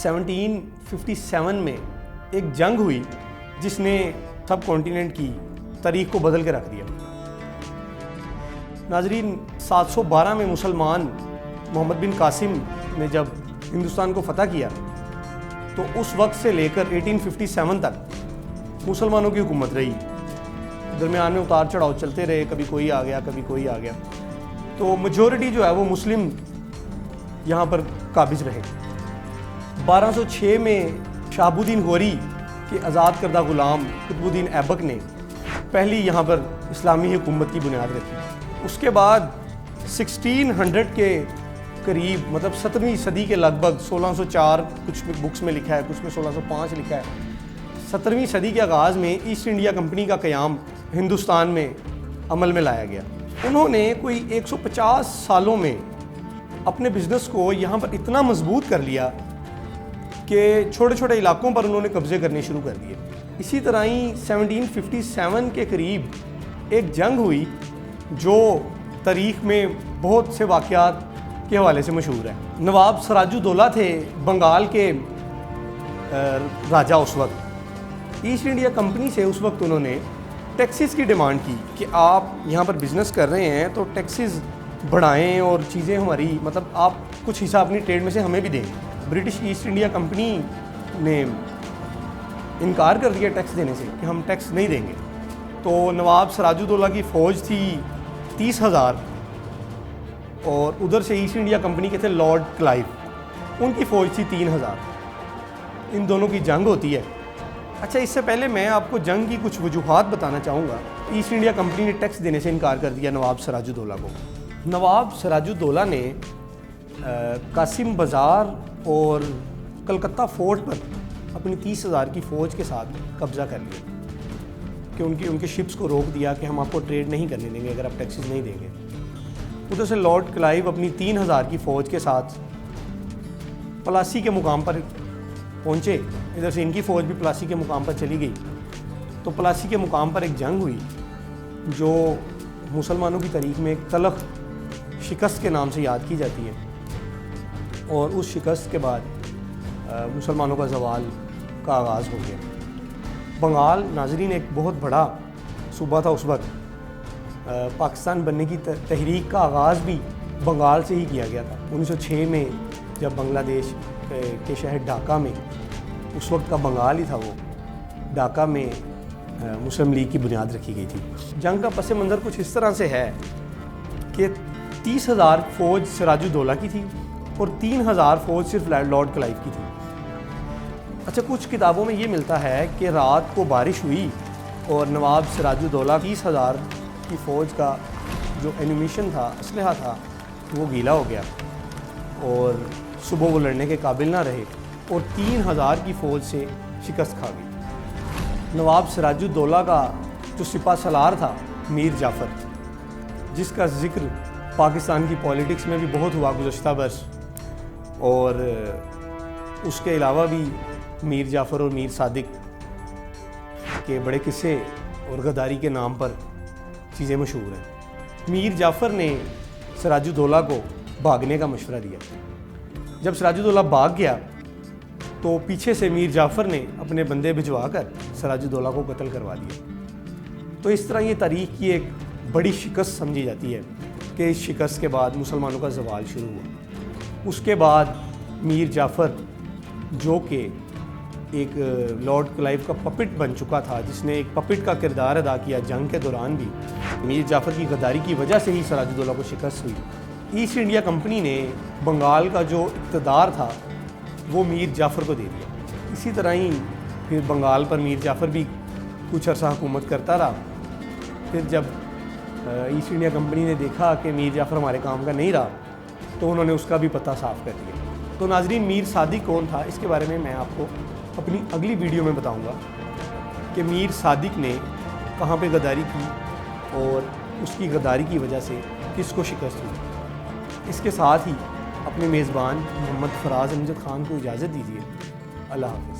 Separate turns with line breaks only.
1757 میں ایک جنگ ہوئی جس نے سب کانٹیننٹ کی تاریخ کو بدل کے رکھ دیا۔ ناظرین، 712 میں مسلمان محمد بن قاسم نے جب ہندوستان کو فتح کیا تو اس وقت سے لے کر 1857 تک مسلمانوں کی حکومت رہی۔ درمیان میں اتار چڑھاؤ چلتے رہے، کبھی کوئی آ گیا کبھی کوئی آ گیا، تو میجورٹی جو ہے وہ مسلم یہاں پر قابض رہے۔ 1206 میں شہاب الدین غوری کے آزاد کردہ غلام قطب الدین ایبک نے پہلی یہاں پر اسلامی حکومت کی بنیاد رکھی۔ اس کے بعد 1600 کے قریب، مطلب 17ویں صدی کے لگ بھگ 1604 کچھ بکس میں لکھا ہے، کچھ میں 1605 لکھا ہے، 17ویں صدی کے آغاز میں ایسٹ انڈیا کمپنی کا قیام ہندوستان میں عمل میں لایا گیا۔ انہوں نے کوئی 150 سالوں میں اپنے بزنس کو یہاں پر اتنا مضبوط کر لیا کہ چھوٹے چھوٹے علاقوں پر انہوں نے قبضے کرنے شروع کر دیے۔ اسی طرح ہی 1757 کے قریب ایک جنگ ہوئی جو تاریخ میں بہت سے واقعات کے حوالے سے مشہور ہے۔ نواب سراج الدولہ تھے بنگال کے راجہ اس وقت۔ ایسٹ انڈیا کمپنی سے اس وقت انہوں نے ٹیکسز کی ڈیمانڈ کی کہ آپ یہاں پر بزنس کر رہے ہیں تو ٹیکسز بڑھائیں اور چیزیں ہماری، مطلب آپ کچھ حصہ اپنی ٹریڈ میں سے ہمیں بھی دیں۔ برٹش ایسٹ انڈیا کمپنی نے انکار کر دیا ٹیکس دینے سے کہ ہم ٹیکس نہیں دیں گے۔ تو نواب سراج الدولہ کی فوج تھی 30,000 اور ادھر سے ایسٹ انڈیا کمپنی کے تھے لارڈ کلائیو، ان کی فوج تھی 3,000۔ ان دونوں کی جنگ ہوتی ہے۔ اچھا، اس سے پہلے میں آپ کو جنگ کی کچھ وجوہات بتانا چاہوں گا۔ ایسٹ انڈیا کمپنی نے ٹیکس دینے سے انکار کر دیا نواب سراج الدولہ کو۔ نواب سراج الدولہ نے قاسم بازار اور کلکتہ فورٹ پر اپنی 30,000 کی فوج کے ساتھ قبضہ کر لیا کہ ان کے شپس کو روک دیا کہ ہم آپ کو ٹریڈ نہیں کرنے دیں گے اگر آپ ٹیکسز نہیں دیں گے۔ ادھر سے لارڈ کلائیو اپنی 3,000 کی فوج کے ساتھ پلاسی کے مقام پر پہنچے۔ ادھر سے ان کی فوج بھی پلاسی کے مقام پر چلی گئی۔ تو پلاسی کے مقام پر ایک جنگ ہوئی جو مسلمانوں کی تاریخ میں ایک تلخ شکست کے نام سے یاد کی جاتی ہے، اور اس شکست کے بعد مسلمانوں کا زوال کا آغاز ہو گیا۔ بنگال، ناظرین، ایک بہت بڑا صوبہ تھا اس وقت۔ پاکستان بننے کی تحریک کا آغاز بھی بنگال سے ہی کیا گیا تھا۔ 1906 میں جب بنگلہ دیش کے شہر ڈھاکہ میں، اس وقت کا بنگال ہی تھا وہ، ڈھاکہ میں مسلم لیگ کی بنیاد رکھی گئی تھی۔ جنگ کا پس منظر کچھ اس طرح سے ہے کہ 30,000 فوج سراج الدولہ کی تھی اور 3,000 فوج صرف لارڈ کلائیو کی تھی۔ اچھا، کچھ کتابوں میں یہ ملتا ہے کہ رات کو بارش ہوئی اور نواب سراج الدولہ 30,000 کی فوج کا جو اینیمیشن تھا، اسلحہ تھا، وہ گیلا ہو گیا اور صبح وہ لڑنے کے قابل نہ رہے اور 3,000 کی فوج سے شکست کھا گئی۔ نواب سراج الدولہ کا جو سپہ سالار تھا میر جعفر، جس کا ذکر پاکستان کی پولیٹکس میں بھی بہت ہوا گزشتہ برس، اور اس کے علاوہ بھی میر جعفر اور میر صادق کے بڑے قصے اور غداری کے نام پر چیزیں مشہور ہیں۔ میر جعفر نے سراج الدولہ کو بھاگنے کا مشورہ دیا۔ جب سراج الدولہ بھاگ گیا تو پیچھے سے میر جعفر نے اپنے بندے بھجوا کر سراج الدولہ کو قتل کروا دیا۔ تو اس طرح یہ تاریخ کی ایک بڑی شکست سمجھی جاتی ہے کہ اس شکست کے بعد مسلمانوں کا زوال شروع ہوا۔ اس کے بعد میر جعفر، جو کہ ایک لارڈ کلائیو کا پپٹ بن چکا تھا، جس نے ایک پپٹ کا کردار ادا کیا جنگ کے دوران بھی، میر جعفر کی غداری کی وجہ سے ہی سراج الدولہ کو شکست ہوئی۔ ایسٹ انڈیا کمپنی نے بنگال کا جو اقتدار تھا وہ میر جعفر کو دے دیا۔ اسی طرح ہی پھر بنگال پر میر جعفر بھی کچھ عرصہ حکومت کرتا رہا۔ پھر جب ایسٹ انڈیا کمپنی نے دیکھا کہ میر جعفر ہمارے کام کا نہیں رہا تو انہوں نے اس کا بھی پتہ صاف کر دیا۔ تو ناظرین، میر صادق کون تھا، اس کے بارے میں میں آپ کو اپنی اگلی ویڈیو میں بتاؤں گا کہ میر صادق نے کہاں پہ غداری کی اور اس کی غداری کی وجہ سے کس کو شکست ہوئی۔ اس کے ساتھ ہی اپنے میزبان محمد فراز امجد خان کو اجازت دیجیے۔ اللہ حافظ۔